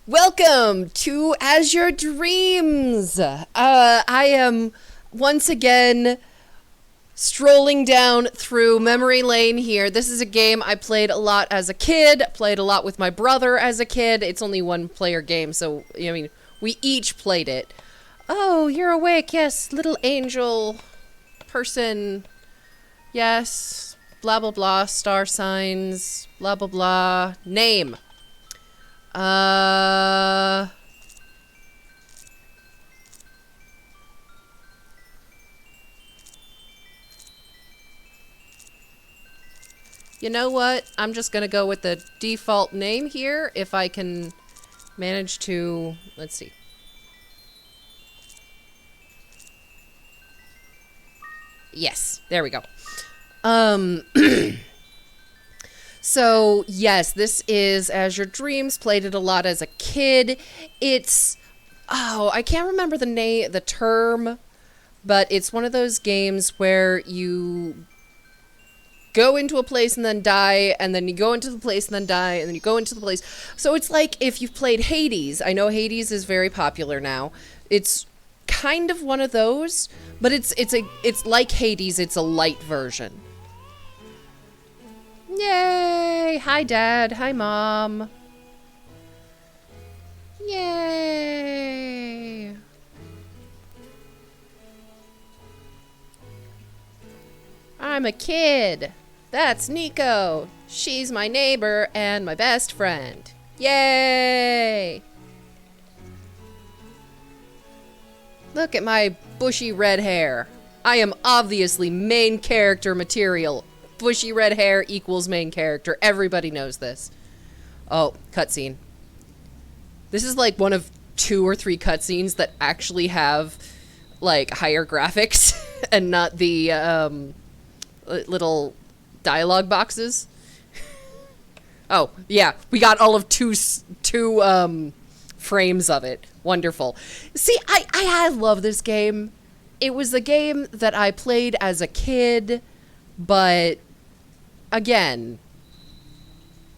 Welcome to Azure Dreams. I am once again strolling down through memory lane here. This is a game I played a lot as a kid, played a lot with my brother as a kid. It's only one player game, so we each played it. Oh, you're awake. Yes, little angel person. Yes. Blah blah blah, star signs, blah blah blah. Name. Uh... You know what? I'm just gonna go with the default name here, if I can manage to... Let's see. Yes, there we go. So, yes, this is Azure Dreams. Played it a lot as a kid. It's... Oh, I can't remember the term, but it's one of those games where you go into a place and then die, and then you go into the place and then die, and then you go into the place. So it's like if you've played Hades. I know Hades is very popular now. It's kind of one of those, but it's like Hades. It's a light version. Yay! Hi, Dad. Hi, Mom. Yay! I'm a kid. That's Nico. She's my neighbor and my best friend. Yay! Look at my bushy red hair. I am obviously main character material. Bushy red hair equals main character. Everybody knows this. Oh, cutscene. This is like one of 2 or 3 cutscenes that actually have like higher graphics and not the little dialogue boxes. Oh, yeah, we got all of two frames of it. Wonderful. See, I love this game. It was a game that I played as a kid, but again,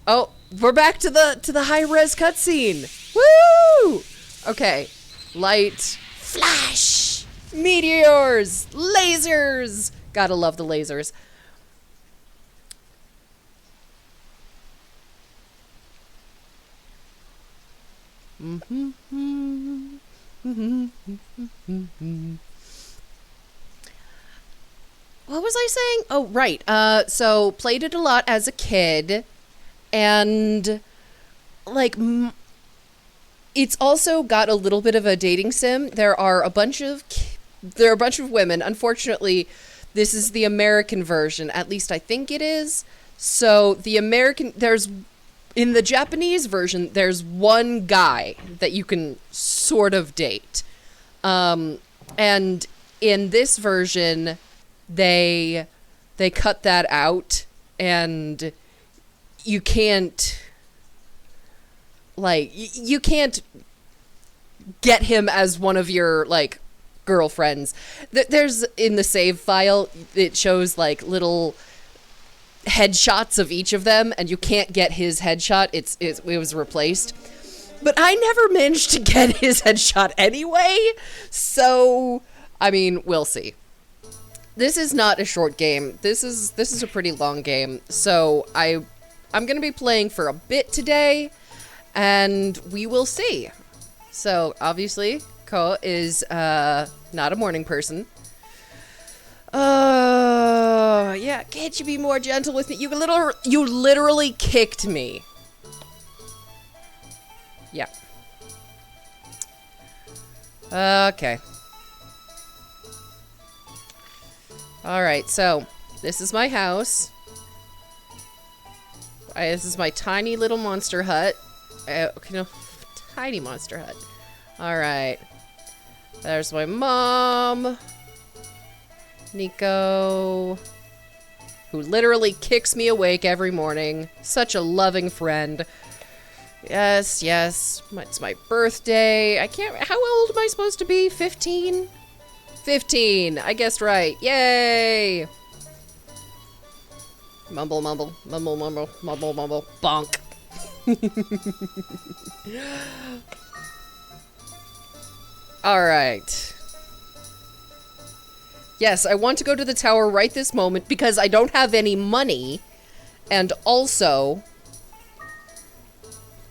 oh, we're back to the high-res cutscene. Woo! Okay, light, flash, meteors, lasers. Gotta love the lasers. What was I saying? Oh, right. So played it a lot as a kid, and like it's also got a little bit of a dating sim. There are a bunch of women. Unfortunately, this is the American version. At least I think it is. So in the Japanese version, there's one guy that you can sort of date. And in this version, they cut that out, and you can't get him as one of your like girlfriends. There's in the save file, it shows like little headshots of each of them, and you can't get his headshot. It was replaced. But I never managed to get his headshot anyway, so I mean, we'll see. This is not a short game. This is a pretty long game. So I'm going to be playing for a bit today, and we will see. So obviously, Ko is not a morning person. Yeah, can't you be more gentle with me? You literally kicked me. Yeah. Okay. Alright, so, this is my house. This is my tiny little monster hut. Tiny monster hut. Alright. There's my mom. Nico, who literally kicks me awake every morning. Such a loving friend. Yes, yes. It's my birthday. How old am I supposed to be? 15? 15. I guessed right. Yay! Mumble, mumble, mumble, mumble, mumble, mumble, bonk. All right. Yes, I want to go to the tower right this moment because I don't have any money. And also...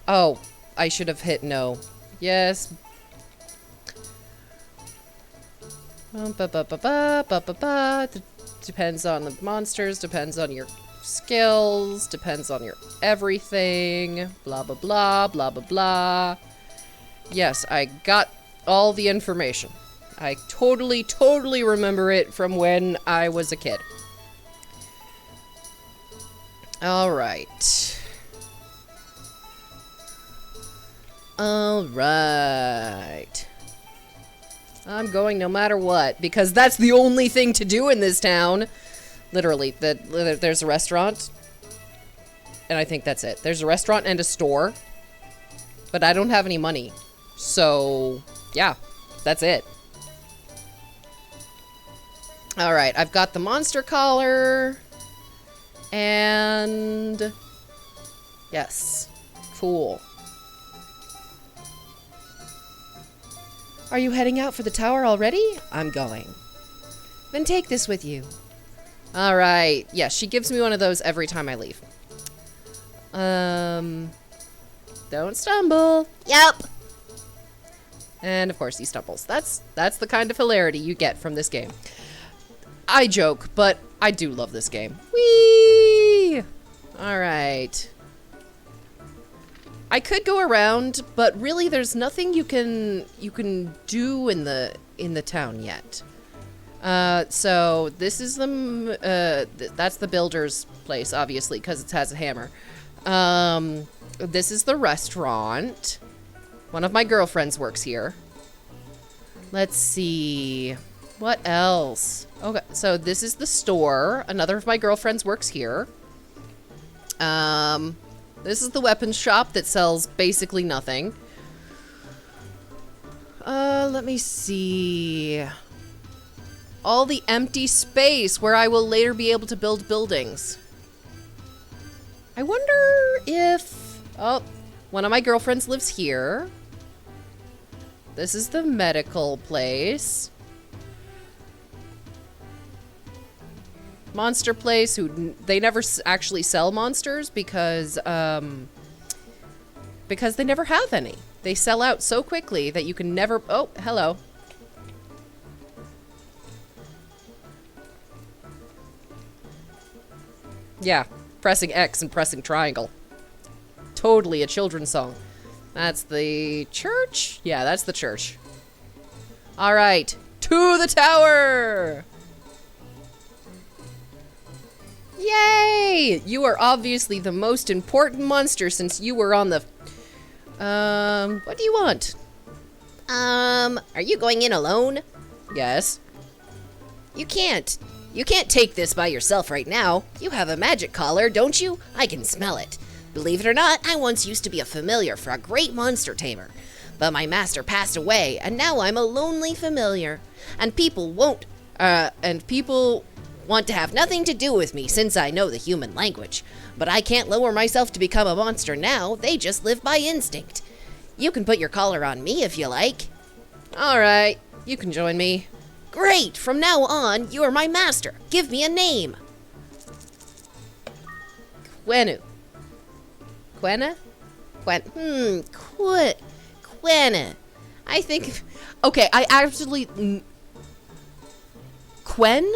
Oh, I should have hit no. Yes. Depends on the monsters, depends on your skills, depends on your everything. Blah, blah, blah, blah, blah, blah. Yes, I got all the information. I totally remember it from when I was a kid. Alright. Alright. I'm going no matter what, because that's the only thing to do in this town. Literally, there's a restaurant, and I think that's it. There's a restaurant and a store, but I don't have any money. So, yeah, that's it. Alright, I've got the monster collar, and yes, cool. Are you heading out for the tower already? I'm going. Then take this with you. Alright, yes, she gives me one of those every time I leave. Don't stumble. Yep. And of course he stumbles. That's the kind of hilarity you get from this game. I joke, but I do love this game. Whee! Alright. I could go around, but really there's nothing you can do in the town yet. So this is the that's the builder's place, obviously, because it has a hammer. This is the restaurant. One of my girlfriends works here. Let's see. What else? Okay, so this is the store. Another of my girlfriends works here. This is the weapons shop that sells basically nothing. Let me see. All the empty space where I will later be able to build buildings. I wonder if... Oh, one of my girlfriends lives here. This is the medical place. Monster place, they never actually sell monsters because they never have any. They sell out so quickly that you can never... Oh, hello. Yeah, pressing X and pressing triangle. Totally a children's song. That's the church? Yeah, that's the church. All right, to the tower! Yay! You are obviously the most important monster since you were on the... what do you want? Are you going in alone? Yes. You can't take this by yourself right now. You have a magic collar, don't you? I can smell it. Believe it or not, I once used to be a familiar for a great monster tamer. But my master passed away, and now I'm a lonely familiar. And people want to have nothing to do with me since I know the human language. But I can't lower myself to become a monster now. They just live by instinct. You can put your collar on me if you like. Alright, you can join me. Great! From now on, you are my master. Give me a name. Quenu. Quena? Quena. I think... Okay, I actually... Quen?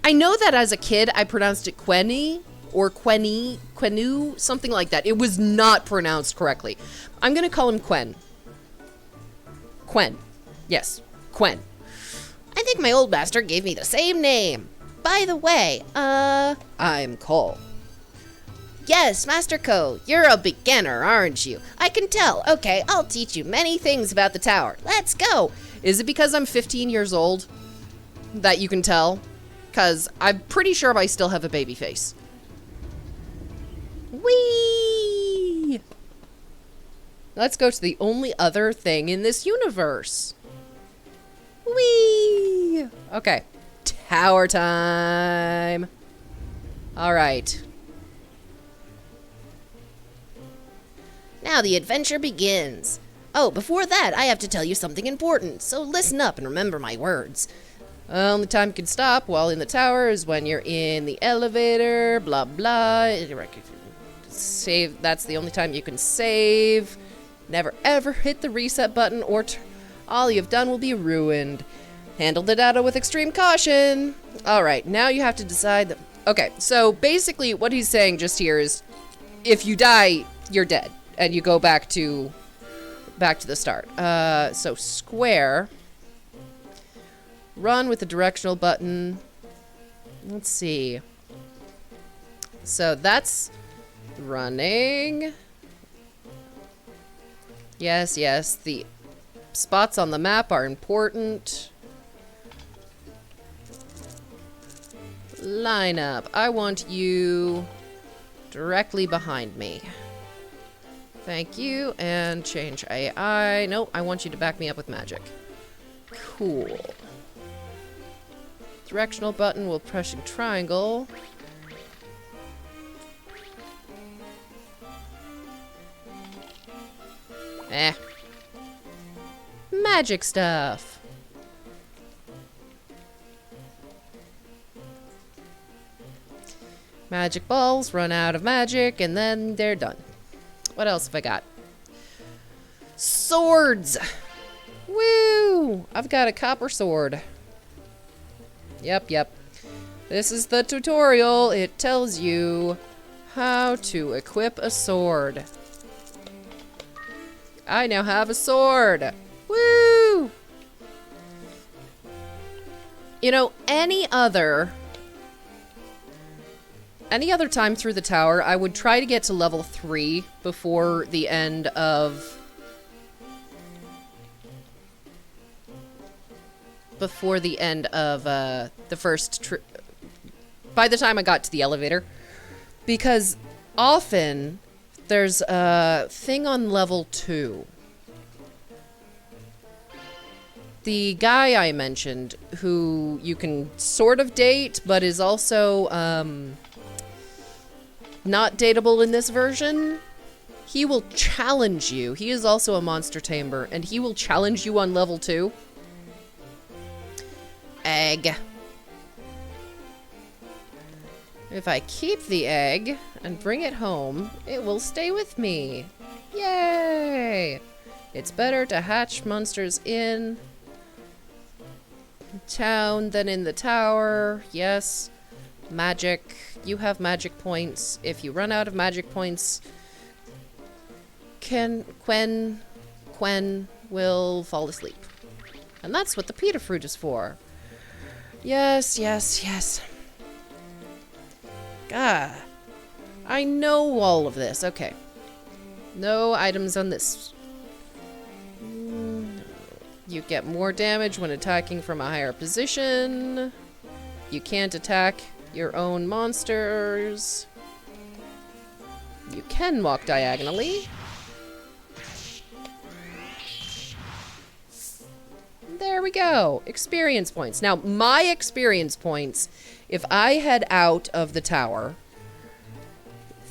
I know that as a kid I pronounced it Quenny or Quenu, something like that. It was not pronounced correctly. I'm gonna call him Quen. Quen. Yes, Quen. I think my old master gave me the same name. By the way, I'm Cole. Yes, Master Ko, you're a beginner, aren't you? I can tell. Okay, I'll teach you many things about the tower. Let's go. Is it because I'm 15 years old that you can tell? Because I'm pretty sure I still have a baby face. Whee! Let's go to the only other thing in this universe. Whee! Okay, tower time. All right. Now the adventure begins. Oh, before that, I have to tell you something important, so listen up and remember my words. Only time you can stop while in the tower is when you're in the elevator, blah blah. Save, that's the only time you can save. Never ever hit the reset button or all you've done will be ruined. Handle the data with extreme caution. Alright, now you have to decide that. Okay, so basically what he's saying just here is if you die, you're dead. And you go back to the start. So square. Run with the directional button. Let's see. So that's running. Yes, yes. The spots on the map are important. Line up. I want you directly behind me. Thank you. And change AI. Nope, I want you to back me up with magic. Cool. Directional button while pressing triangle. Magic stuff. Magic balls run out of magic and then they're done. What else have I got? Swords! Woo! I've got a copper sword. Yep. This is the tutorial. It tells you how to equip a sword. I now have a sword. Woo! You know, any other time through the tower, I would try to get to level 3 before the end of the first trip. By the time I got to the elevator, because often there's a thing on level 2. The guy I mentioned, who you can sort of date, but is also not dateable in this version, he will challenge you. He is also a monster tamer, and he will challenge you on level 2. Egg. If I keep the egg and bring it home, it will stay with me. Yay! It's better to hatch monsters in town than in the tower. Yes. Magic. You have magic points. If you run out of magic points, Quen will fall asleep. And that's what the Peter fruit is for. Yes. God. I know all of this. Okay. No items on this. You get more damage when attacking from a higher position. You can't attack your own monsters. You can walk diagonally. There we go. Experience points. Now, my experience points, if I head out of the tower,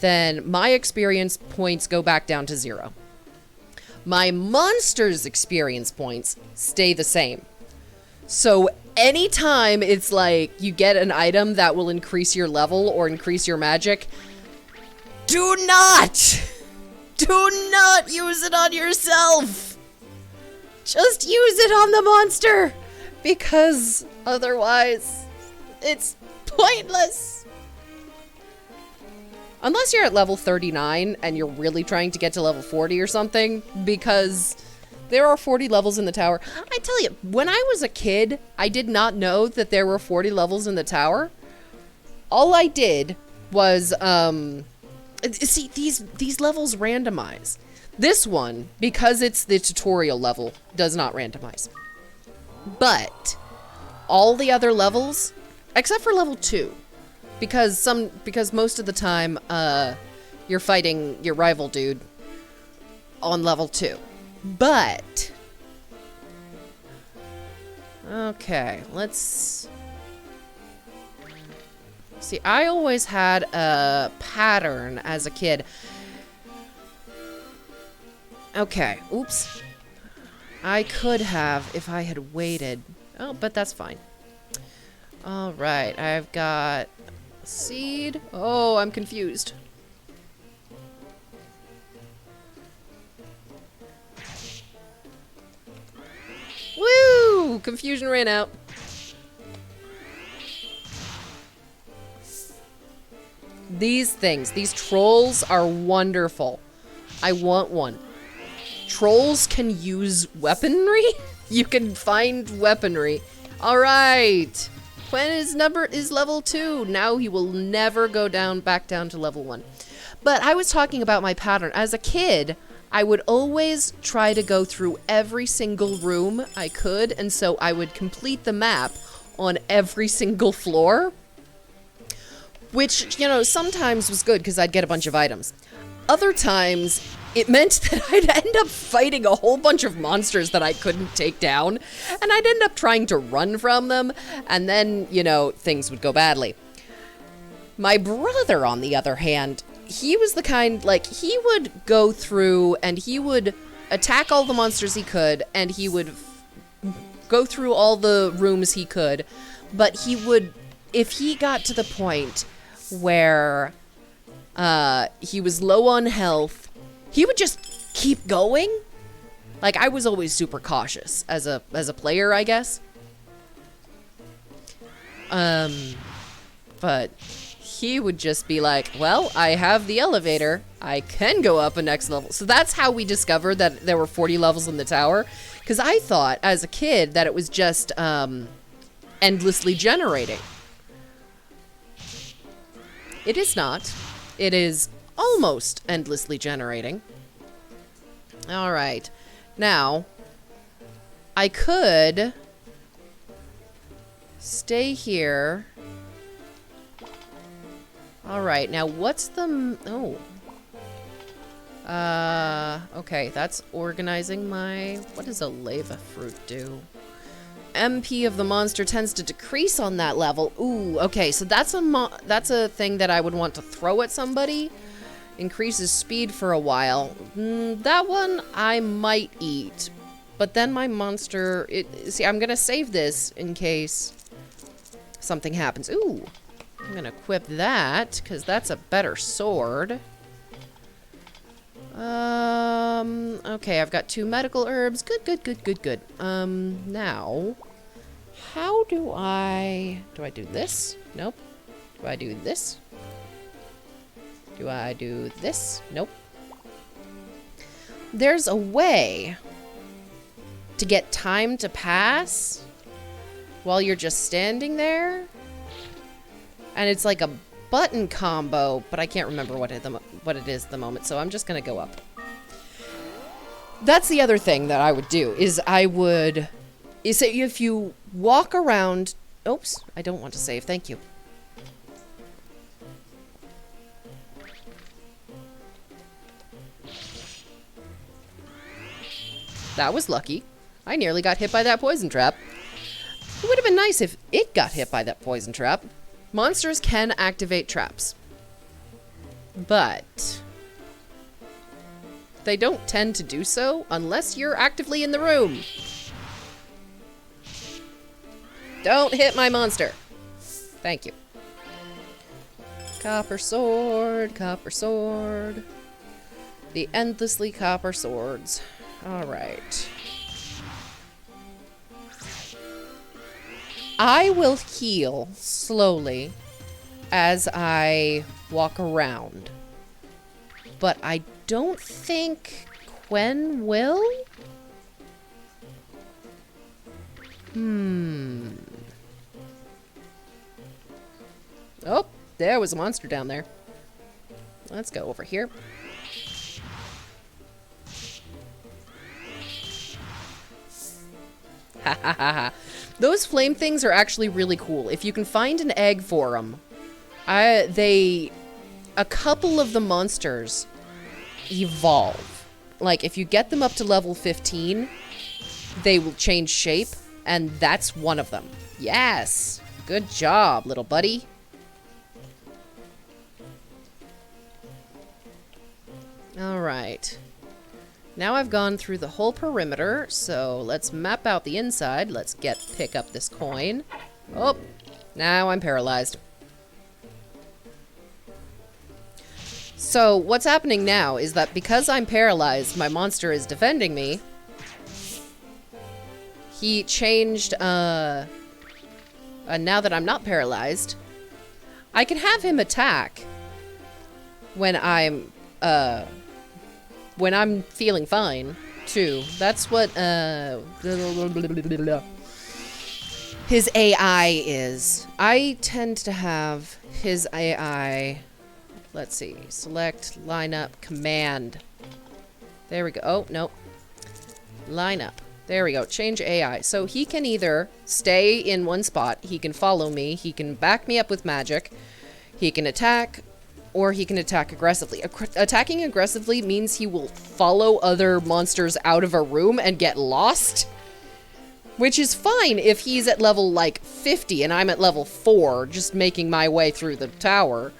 then my experience points go back down to 0. My monster's experience points stay the same. So anytime it's like you get an item that will increase your level or increase your magic, do not use it on yourself. Just use it on the monster, because otherwise it's pointless. Unless you're at level 39 and you're really trying to get to level 40 or something, because there are 40 levels in the tower. I tell you, when I was a kid, I did not know that there were 40 levels in the tower. All I did was, see, these levels randomize. This one, because it's the tutorial level, does not randomize. But all the other levels, except for level 2, because most of the time you're fighting your rival dude on level 2. But okay, let's see. I always had a pattern as a kid. Okay, oops. I could have if I had waited. Oh, but that's fine. All right, I've got seed. Oh, I'm confused. Woo! Confusion ran out. These things, these trolls are wonderful. I want one. Trolls can use weaponry? You can find weaponry. All right. Quen is level 2. Now he will never go back down to level 1. But I was talking about my pattern. As a kid, I would always try to go through every single room I could, and so I would complete the map on every single floor, which, you know, sometimes was good because I'd get a bunch of items. Other times, it meant that I'd end up fighting a whole bunch of monsters that I couldn't take down, and I'd end up trying to run from them, and then, you know, things would go badly. My brother, on the other hand, he was the kind, like, he would go through and he would attack all the monsters he could, and he would go through all the rooms he could, but he would, if he got to the point where he was low on health, he would just keep going. Like, I was always super cautious as a player, I guess. But he would just be like, well, I have the elevator. I can go up a next level. So that's how we discovered that there were 40 levels in the tower. Because I thought, as a kid, that it was just endlessly generating. It is not. It is almost endlessly generating. All right. Now, I could stay here. All right. Now, what's the... Oh. Okay. That's organizing my... What does a lava fruit do? MP of the monster tends to decrease on that level. Ooh, okay, so that's a thing that I would want to throw at somebody. Increases speed for a while. That one I might eat, but then my monster. See, I'm gonna save this in case something happens. Ooh, I'm gonna equip that because that's a better sword. Okay, I've got 2 medical herbs. Good. Now, how do I do this? Nope. Do I do this? Do I do this? Nope. There's a way to get time to pass while you're just standing there. And it's like a button combo, but I can't remember what it is at the moment, so I'm just gonna go up. That's the other thing that I would do, is if you walk around... Oops, I don't want to save, thank you. That was lucky. I nearly got hit by that poison trap. It would have been nice if it got hit by that poison trap. Monsters can activate traps, but they don't tend to do so unless you're actively in the room. Don't hit my monster. Thank you. Copper sword, copper sword. The endlessly copper swords. All right. I will heal slowly as I walk around. But I don't think Quen will? Oh, there was a monster down there. Let's go over here. Ha ha ha ha. Those flame things are actually really cool. If you can find an egg for them, a couple of the monsters evolve. Like, if you get them up to level 15, they will change shape, and that's one of them. Yes! Good job, little buddy. Alright. Now I've gone through the whole perimeter, so let's map out the inside. Let's pick up this coin. Oh, now I'm paralyzed. So what's happening now is that because I'm paralyzed, my monster is defending me. He changed, now that I'm not paralyzed, I can have him attack when I'm feeling fine, too. That's what, his AI is. I tend to have his AI, let's see, select, line up, command. There we go. Oh, no. Line up. There we go. Change AI. So he can either stay in one spot, he can follow me, he can back me up with magic, he can attack, or he can attack aggressively. Attacking aggressively means he will follow other monsters out of a room and get lost, which is fine if he's at level, like, 50 and I'm at level 4, just making my way through the tower.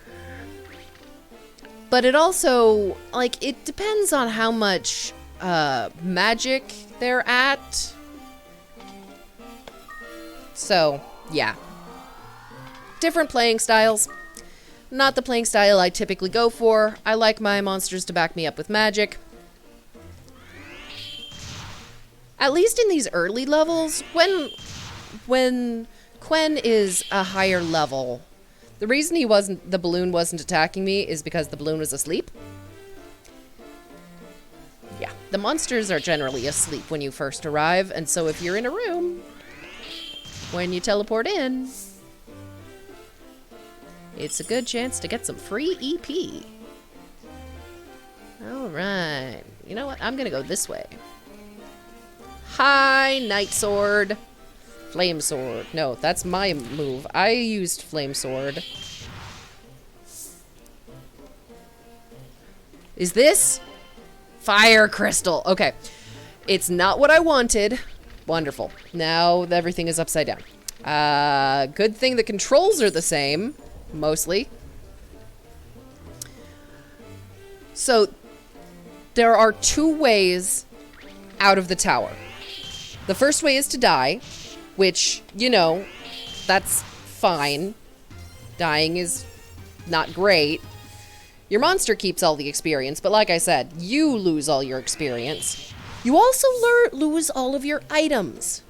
But it also, like, it depends on how much magic they're at. So, yeah. Different playing styles. Not the playing style I typically go for. I like my monsters to back me up with magic. At least in these early levels, when Quen is a higher level, the reason the balloon wasn't attacking me is because the balloon was asleep. Yeah, the monsters are generally asleep when you first arrive, and so if you're in a room, when you teleport in, it's a good chance to get some free EP. Alright, you know what? I'm gonna go this way. Hi, Night Sword. Flame Sword. No, that's my move. I used Flame Sword. Is this? Fire Crystal. Okay. It's not what I wanted. Wonderful. Now everything is upside down. Good thing the controls are the same. Mostly. So, there are two ways out of the tower. The first way is to die, which, you know, that's fine. Dying is not great. Your monster keeps all the experience, but like I said, you lose all your experience. You also lose all of your items.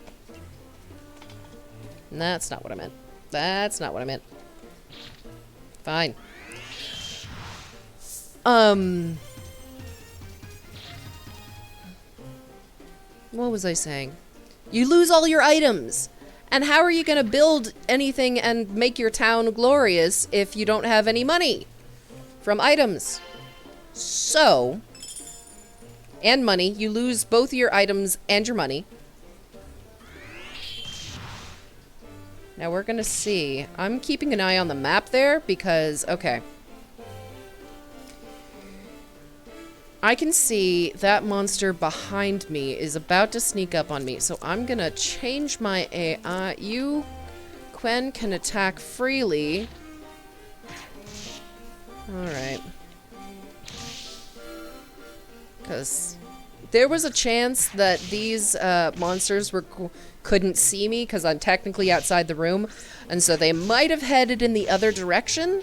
That's not what I meant. That's not what I meant. Fine. What was I saying? You lose all your items. And how are you going to build anything and make your town glorious if you don't have any money from items? So, and money. You lose both your items and your money. Now we're going to see. I'm keeping an eye on the map there because, okay. I can see that monster behind me is about to sneak up on me. So I'm going to change my AI. You, Quen, can attack freely. Alright. Because there was a chance that these monsters couldn't see me because I'm technically outside the room. And so they might have headed in the other direction,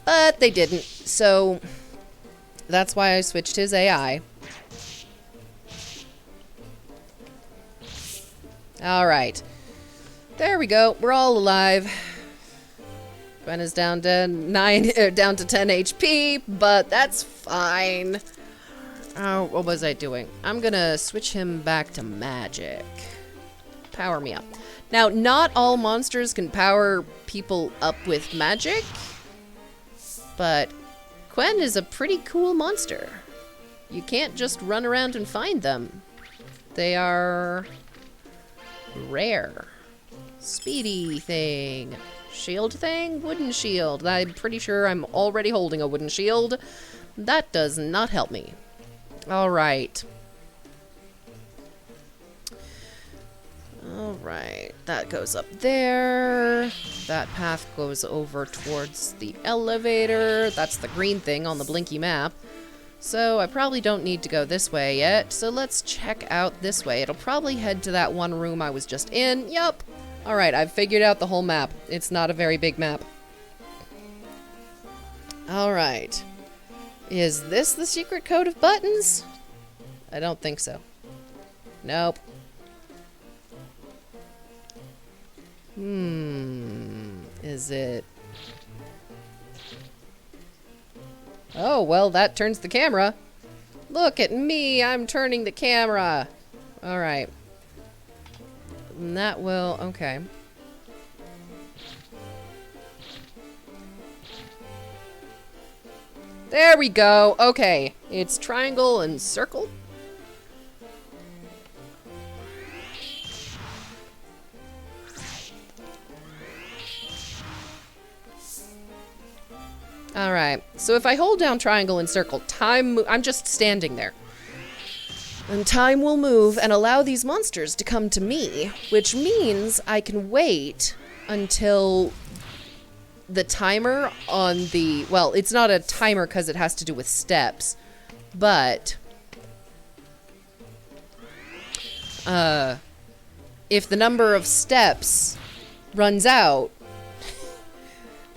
but they didn't. So that's why I switched his AI. Alright. There we go. We're all alive. Gwen is down to 10 HP, but that's fine. Oh, what was I doing? I'm gonna switch him back to magic. Power me up. Now, not all monsters can power people up with magic, but Quen is a pretty cool monster. You can't just run around and find them. They are rare. Speedy thing. Shield thing? Wooden shield. I'm pretty sure I'm already holding a wooden shield. That does not help me. Alright. Alright. That goes up there. That path goes over towards the elevator. That's the green thing on the blinky map. So I probably don't need to go this way yet. So let's check out this way. It'll probably head to that one room I was just in. Yup. Alright, I've figured out the whole map. It's not a very big map. Alright. Is this the secret code of buttons? I don't think so. Nope. Is it... Oh, well, that turns the camera. Look at me, I'm turning the camera. Alright. And that will... okay. There we go. Okay. It's triangle and circle. Alright, so if I hold down triangle and circle, I'm just standing there. And time will move and allow these monsters to come to me, which means I can wait until the timer on the... well, it's not a timer because it has to do with steps, but... if the number of steps runs out,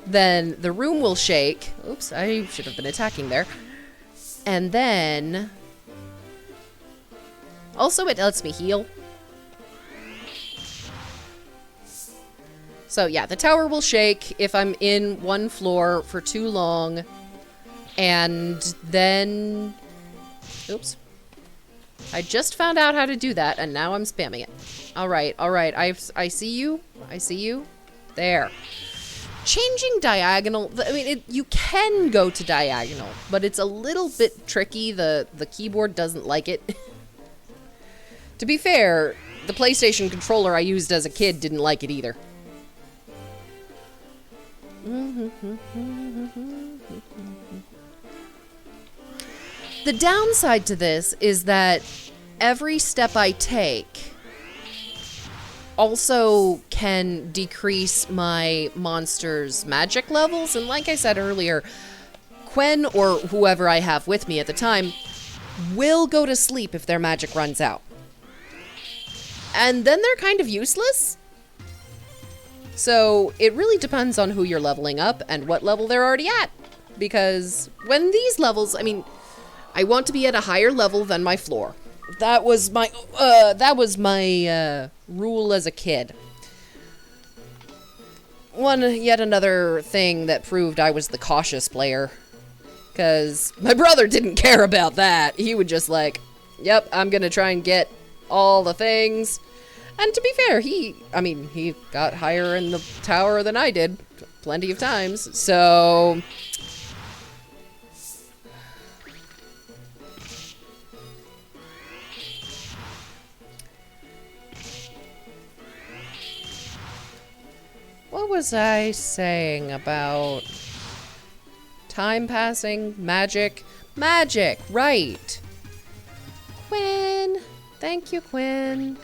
then the room will shake. Oops, I should have been attacking there. And then... also, it lets me heal. So, yeah, the tower will shake if I'm in one floor for too long. And then... oops. I just found out how to do that, and now I'm spamming it. Alright, alright. I see you. I see you. There. Changing diagonal, I mean, you can go to diagonal, but it's a little bit tricky. The keyboard doesn't like it. To be fair, the PlayStation controller I used as a kid didn't like it either. The downside to this is that every step I take also can decrease my monster's magic levels. And like I said earlier, Quen, or whoever I have with me at the time, will go to sleep if their magic runs out. And then they're kind of useless. So it really depends on who you're leveling up and what level they're already at. Because when these levels, I mean, I want to be at a higher level than my floor. That was my rule as a kid. Yet another thing that proved I was the cautious player. Because my brother didn't care about that. He would just like, yep, I'm gonna try and get all the things. And to be fair, he got higher in the tower than I did plenty of times. So... what was I saying about time passing, magic? Magic, right. Quen. Thank you, Quen.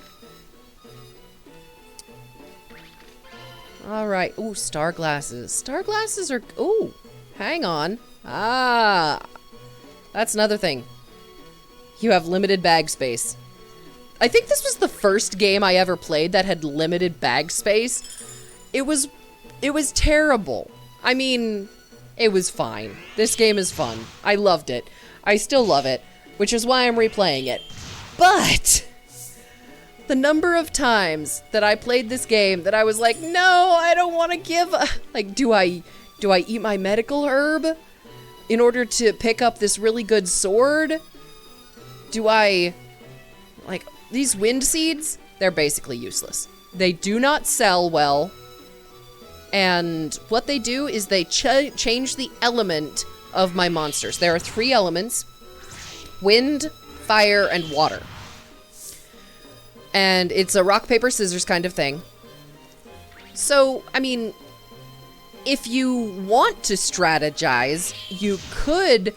All right. Ooh, star glasses. Star glasses are... ooh, hang on. Ah, that's another thing. You have limited bag space. I think this was the first game I ever played that had limited bag space. It was terrible. I mean, it was fine. This game is fun. I loved it. I still love it, which is why I'm replaying it. But the number of times that I played this game that I was like, no, I don't want to give a... like, do I eat my medical herb in order to pick up this really good sword? Do I... like, these wind seeds, they're basically useless. They do not sell well. And what they do is they change the element of my monsters. There are 3 elements: wind, fire, and water. And it's a rock, paper, scissors kind of thing. So, I mean, if you want to strategize, you could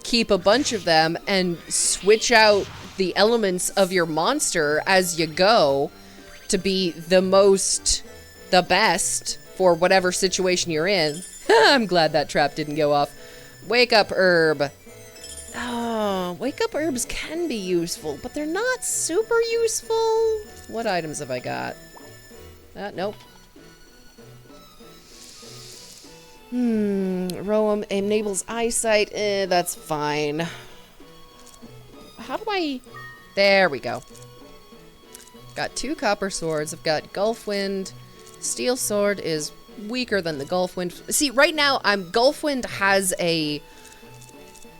keep a bunch of them and switch out the elements of your monster as you go to be the best for whatever situation you're in. I'm glad that trap didn't go off. Wake up, herb. Oh, wake up herbs can be useful, but they're not super useful. What items have I got? Nope. Roam enables eyesight. That's fine. How do I... There we go. Got 2 copper swords. I've got Gulfwind. Steel sword is weaker than the Gulfwind. See, right now, Gulfwind has an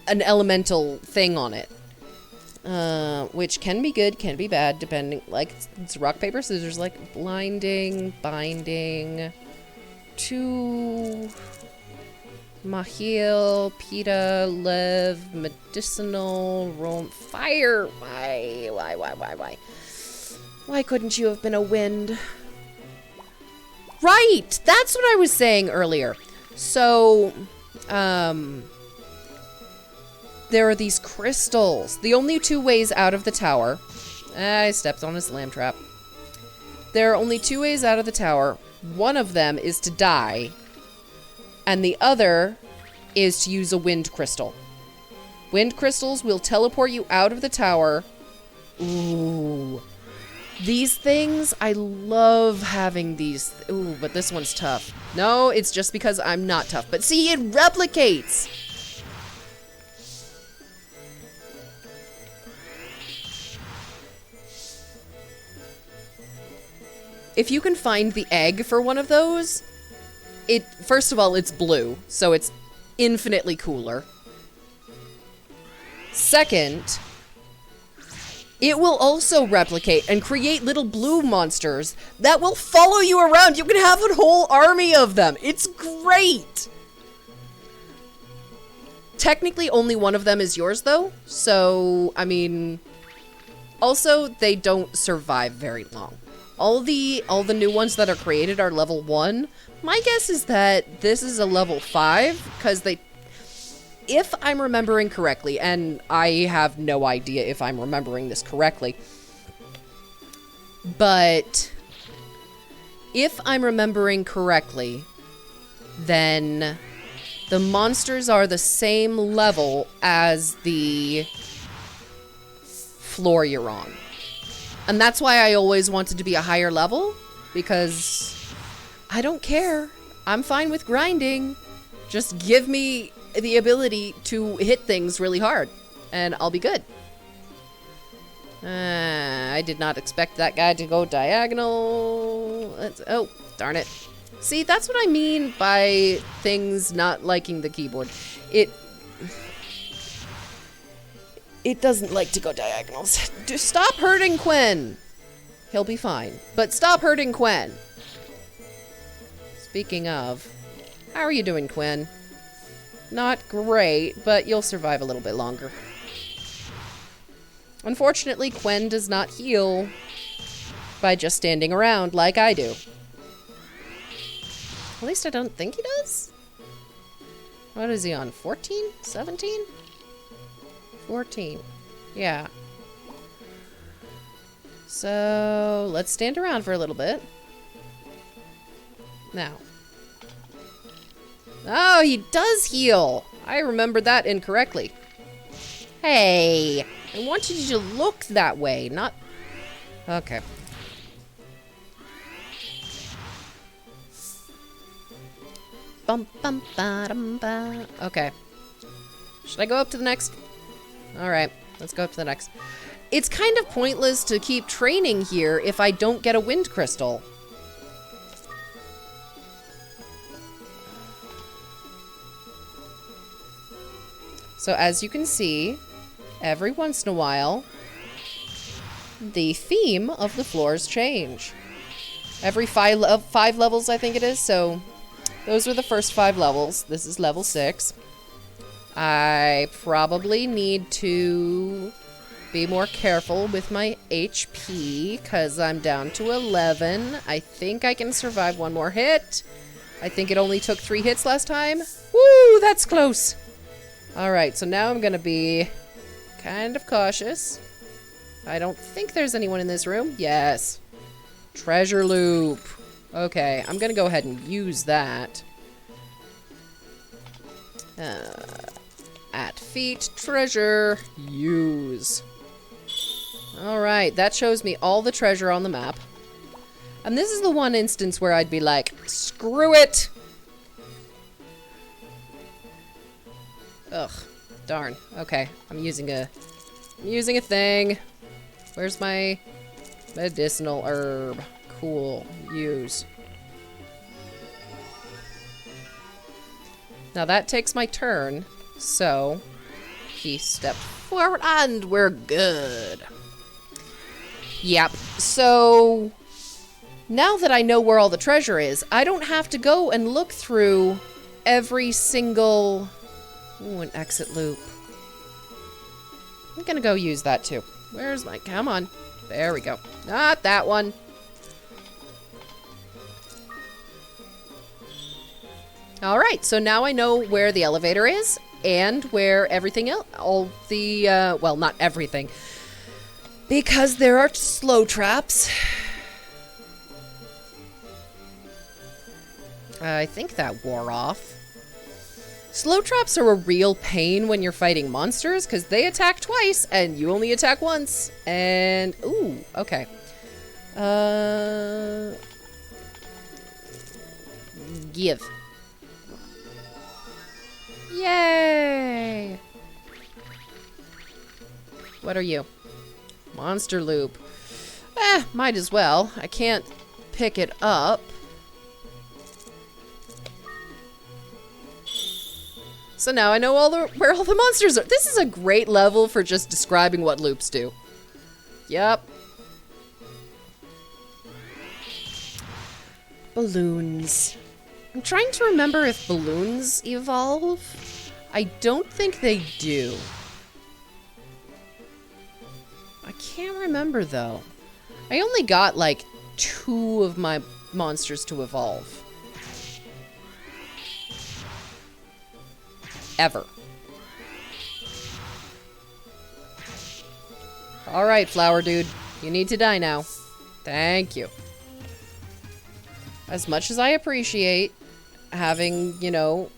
elemental thing on it. Which can be good, can be bad, depending... Like, it's rock, paper, scissors. Like, blinding, binding... 2... Mahil, Pita, Lev, medicinal, Rome, fire. Why? Why couldn't you have been a wind? Right! That's what I was saying earlier. So, there are these crystals. The only 2 ways out of the tower. I stepped on a slam trap. There are only 2 ways out of the tower. One of them is to die. And the other is to use a wind crystal. Wind crystals will teleport you out of the tower. Ooh. These things, I love having these. Ooh, but this one's tough. No, it's just because I'm not tough. But see, it replicates. If you can find the egg for one of those... First of all, it's blue, so it's infinitely cooler. Second, it will also replicate and create little blue monsters that will follow you around. You can have a whole army of them. It's great. Technically, only one of them is yours, though. So, I mean, also, they don't survive very long. All the new ones that are created are level 1. My guess is that this is a level 5, because if I'm remembering correctly, and I have no idea if I'm remembering this correctly, but if I'm remembering correctly, then the monsters are the same level as the floor you're on. And that's why I always wanted to be a higher level, because I don't care. I'm fine with grinding. Just give me the ability to hit things really hard, and I'll be good. I did not expect that guy to go diagonal. Oh, darn it. See, that's what I mean by things not liking the keyboard. It doesn't like to go diagonals. Stop hurting Quen. He'll be fine. But stop hurting Quen. Speaking of, how are you doing, Quen? Not great, but you'll survive a little bit longer. Unfortunately, Quen does not heal by just standing around like I do. At least I don't think he does. What is he on? 14? 17? 14. Yeah. So, let's stand around for a little bit. Now. Oh, he does heal! I remembered that incorrectly. Hey! I wanted you to look that way, not... Okay. Bum, bum, ba, dum, ba. Okay. Should I go up to the next? Alright, let's go up to the next. It's kind of pointless to keep training here if I don't get a wind crystal. So as you can see, every once in a while, the theme of the floors change. Every five levels, I think it is, so those were the first 5 levels. This is level 6. I probably need to be more careful with my HP, because I'm down to 11. I think I can survive one more hit. I think it only took 3 hits last time. Woo, that's close. Alright, so now I'm gonna be kind of cautious. I don't think there's anyone in this room. Yes. Treasure loop. Okay, I'm gonna go ahead and use that. at feet, treasure, use. Alright, that shows me all the treasure on the map. And this is the one instance where I'd be like, screw it! Ugh, darn. Okay, I'm using a thing. Where's my medicinal herb? Cool, use. Now that takes my turn, so he stepped forward and we're good. Yep, so now that I know where all the treasure is, I don't have to go and look through every single... Ooh, an exit loop. I'm gonna go use that too. Where's my... Come on. There we go. Not that one. Alright, so now I know where the elevator is and where everything else... All the... well, not everything. Because there are slow traps. I think that wore off. Slow traps are a real pain when you're fighting monsters because they attack twice and you only attack once. And, ooh, okay. Give. Yay! What are you? Monster loop. Might as well. I can't pick it up. So now I know where all the monsters are. This is a great level for just describing what loops do. Yep. Balloons. I'm trying to remember if balloons evolve. I don't think they do. I can't remember though. I only got like 2 of my monsters to evolve. Ever. Alright, flower dude. You need to die now. Thank you. As much as I appreciate having, you know,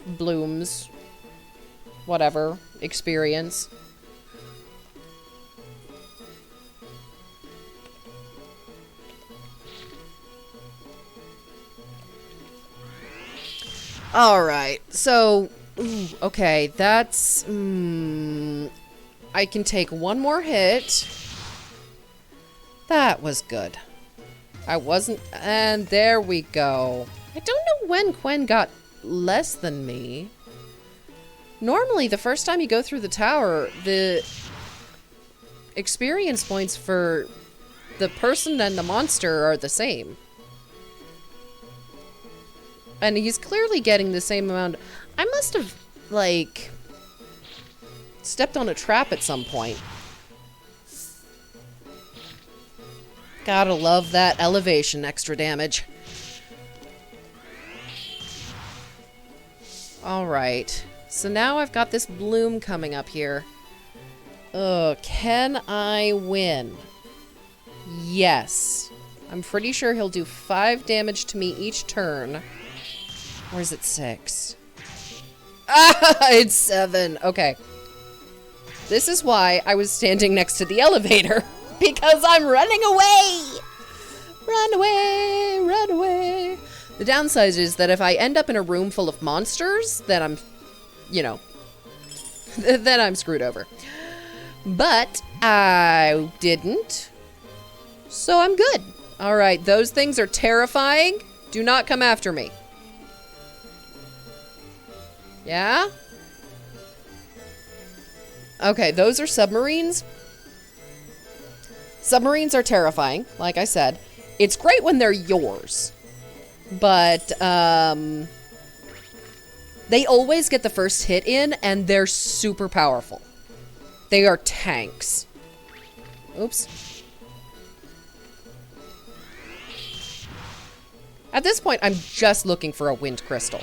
blooms, whatever, experience. Alright, so... Ooh, okay, that's... I can take one more hit. That was good. I wasn't... And there we go. I don't know when Quen got less than me. Normally, the first time you go through the tower, the experience points for the person and the monster are the same. And he's clearly getting the same amount. I must have, like, stepped on a trap at some point. Gotta love that elevation extra damage. Alright. So now I've got this bloom coming up here. Can I win? Yes. I'm pretty sure he'll do 5 damage to me each turn. Or is it 6? Ah, it's 7. Okay. This is why I was standing next to the elevator. Because I'm running away! Run away! Run away! The downside is that if I end up in a room full of monsters, then I'm, you know, then I'm screwed over. But I didn't. So I'm good. Alright, those things are terrifying. Do not come after me. Yeah? Okay, those are submarines. Submarines are terrifying, like I said. It's great when they're yours. But, they always get the first hit in, and they're super powerful. They are tanks. Oops. At this point, I'm just looking for a wind crystal.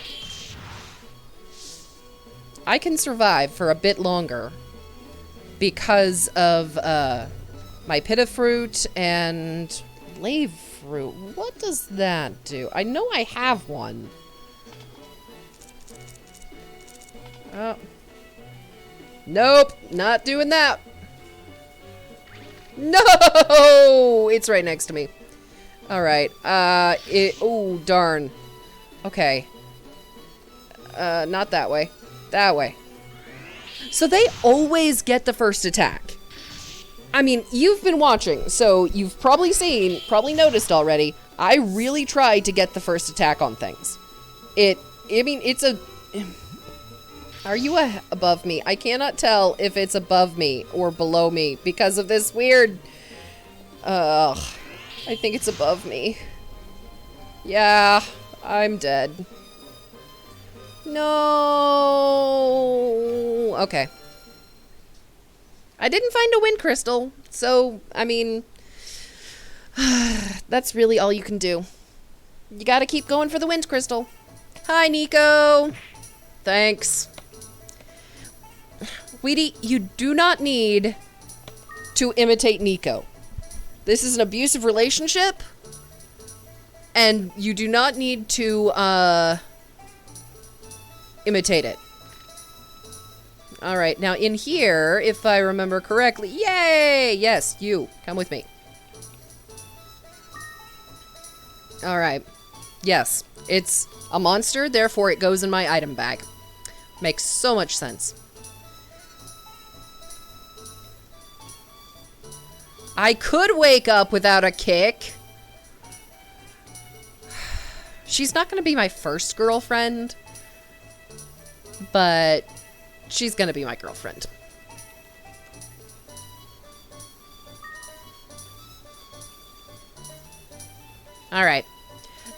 I can survive for a bit longer because of my pitta fruit and lave fruit. What does that do? I know I have one. Oh. Nope, not doing that. No! It's right next to me. Alright, oh, darn. Okay. Not that way. That way. So they always get the first attack. I mean, you've been watching, so you've probably seen, probably noticed already, I really try to get the first attack on things. I mean, it's a... Are you above me? I cannot tell if it's above me or below me because of this weird... Ugh. I think it's above me. Yeah, I'm dead. No. Okay. I didn't find a wind crystal, so, I mean... That's really all you can do. You gotta keep going for the wind crystal. Hi, Nico. Thanks. Wheatie, you do not need to imitate Nico. This is an abusive relationship, and you do not need to, imitate it. Alright, now in here, if I remember correctly, yay! Yes, you, come with me. Alright, yes, it's a monster, therefore it goes in my item bag. Makes so much sense. I could wake up without a kick. She's not going to be my first girlfriend, but she's going to be my girlfriend. All right.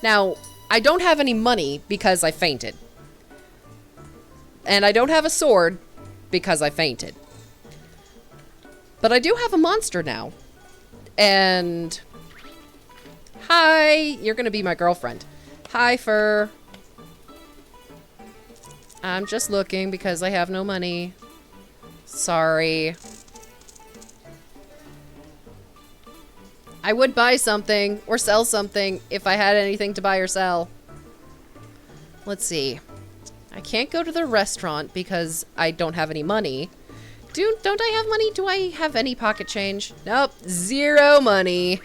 Now, I don't have any money because I fainted. And I don't have a sword because I fainted. But I do have a monster now. And... Hi! You're gonna be my girlfriend. Hi, Fur. I'm just looking because I have no money. Sorry. I would buy something or sell something if I had anything to buy or sell. Let's see. I can't go to the restaurant because I don't have any money. Don't I have money? Do I have any pocket change? Nope. Zero money.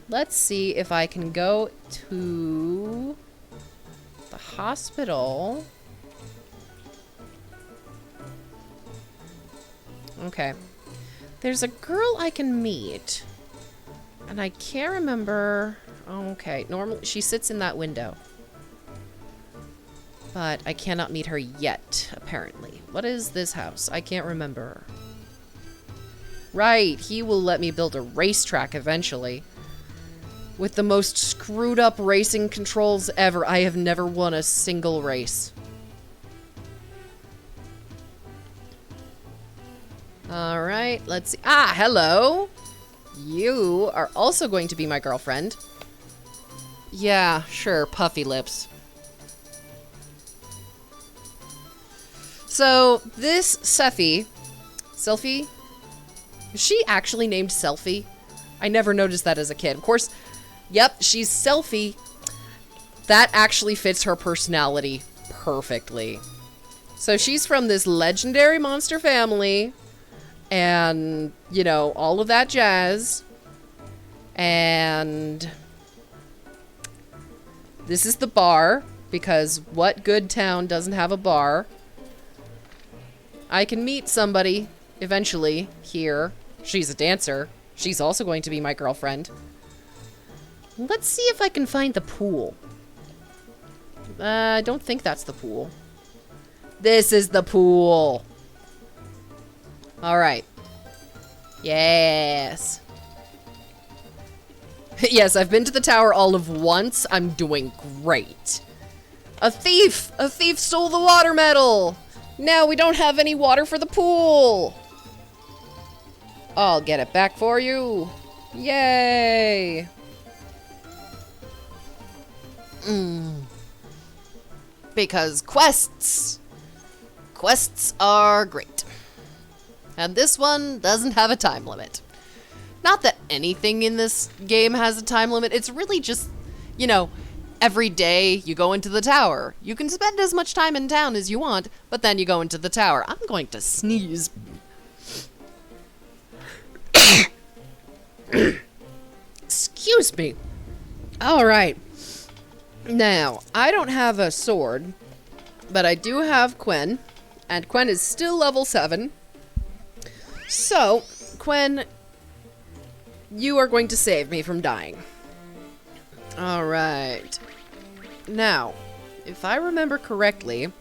Let's see if I can go to the hospital. Okay. There's a girl I can meet. And I can't remember... Okay, normally she sits in that window. But I cannot meet her yet, apparently. What is this house? I can't remember. Right, he will let me build a racetrack eventually. With the most screwed up racing controls ever. I have never won a single race. Alright, let's see. Ah, hello! You are also going to be my girlfriend. Yeah, sure, puffy lips. So, this Selfie, is she actually named Selfie? I never noticed that as a kid. Of course, yep, she's Selfie. That actually fits her personality perfectly. So she's from this legendary monster family, and, you know, all of that jazz. And this is the bar, because what good town doesn't have a bar? I can meet somebody, eventually, here. She's a dancer. She's also going to be my girlfriend. Let's see if I can find the pool. I don't think that's the pool. This is the pool. Alright. Yes. Yes, I've been to the tower all of once. I'm doing great. A thief! A thief stole the water medal! Now we don't have any water for the pool! I'll get it back for you. Yay! Because quests are great. And this one doesn't have a time limit. Not that anything in this game has a time limit. It's really just, you know, every day you go into the tower. You can spend as much time in town as you want, but then you go into the tower. I'm going to sneeze. Excuse me. All right. Now, I don't have a sword, but I do have Quen, and Quen is still level 7. So, Quen, you are going to save me from dying. All right. Now, if I remember correctly,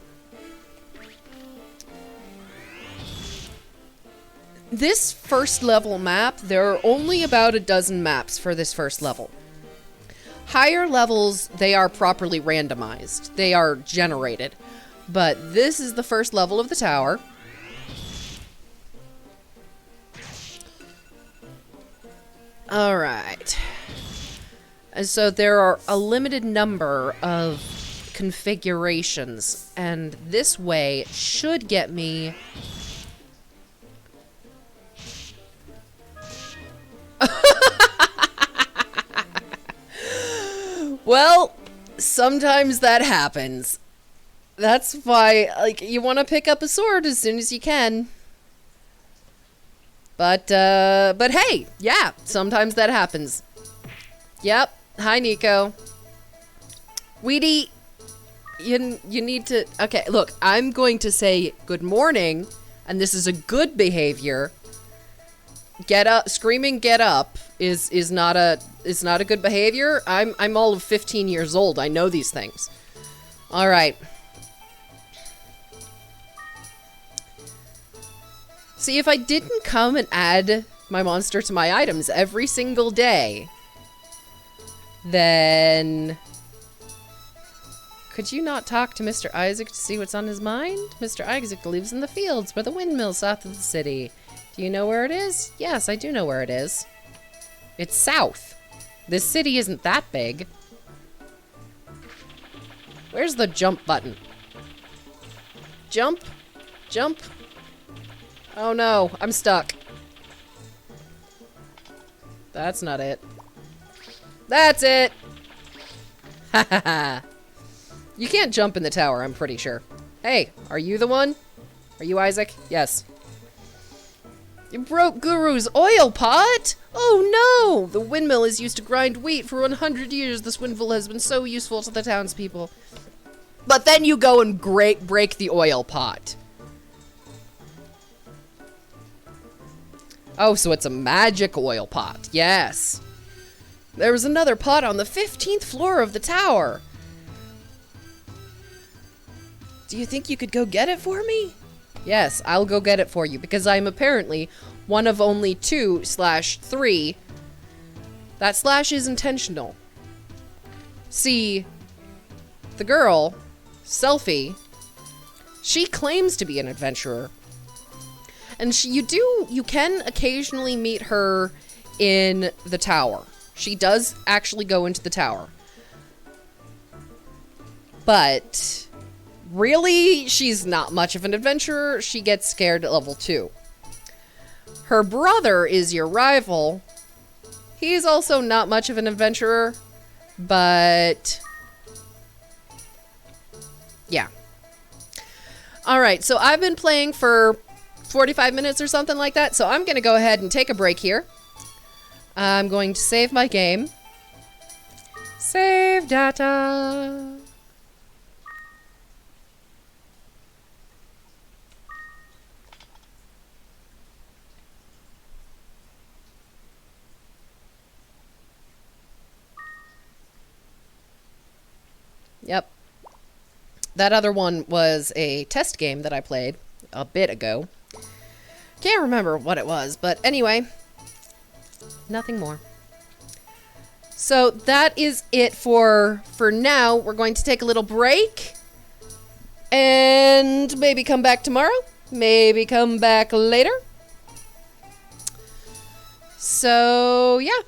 this first level map, there are only about a dozen maps for this first level. Higher levels, they are properly randomized. They are generated. But this is the first level of the tower. All right. And so there are a limited number of configurations, and this way should get me... Well, sometimes that happens. That's why, like, you want to pick up a sword as soon as you can. But hey, yeah, sometimes that happens. Yep. Hi, Nico. Weedy, you need to... Okay, look, I'm going to say good morning, and this is a good behavior. Get up, screaming get up is not a good behavior. I'm all of 15 years old. I know these things. All right. See, if I didn't come and add my monster to my items every single day, then could you not talk to Mr. Isaac to see what's on his mind? Mr. Isaac lives in the fields by the windmill south of the city. Do you know where it is? Yes, I do know where it is. It's south. This city isn't that big. Where's the jump button? Jump? Jump? Oh no, I'm stuck. That's not it. That's it! Ha ha ha. You can't jump in the tower, I'm pretty sure. Hey, are you the one? Are you Isaac? Yes. You broke Guru's oil pot? Oh no! The windmill is used to grind wheat for 100 years. This windmill has been so useful to the townspeople. But then you go and break the oil pot. Oh, so it's a magic oil pot. Yes. There was another pot on the 15th floor of the tower. Do you think you could go get it for me? Yes, I'll go get it for you, because I'm apparently one of only 2/3. That slash is intentional. See, the girl, Selfie, she claims to be an adventurer. And you can occasionally meet her in the tower. She does actually go into the tower. But really, she's not much of an adventurer. She gets scared at level 2. Her brother is your rival. He's also not much of an adventurer, but yeah. All right, so I've been playing for 45 minutes or something like that, so I'm going to go ahead and take a break here. I'm going to save my game. Save data. Yep. That other one was a test game that I played a bit ago. Can't remember what it was, but anyway, nothing more. So that is it for now. We're going to take a little break and maybe come back tomorrow, maybe come back later. So yeah,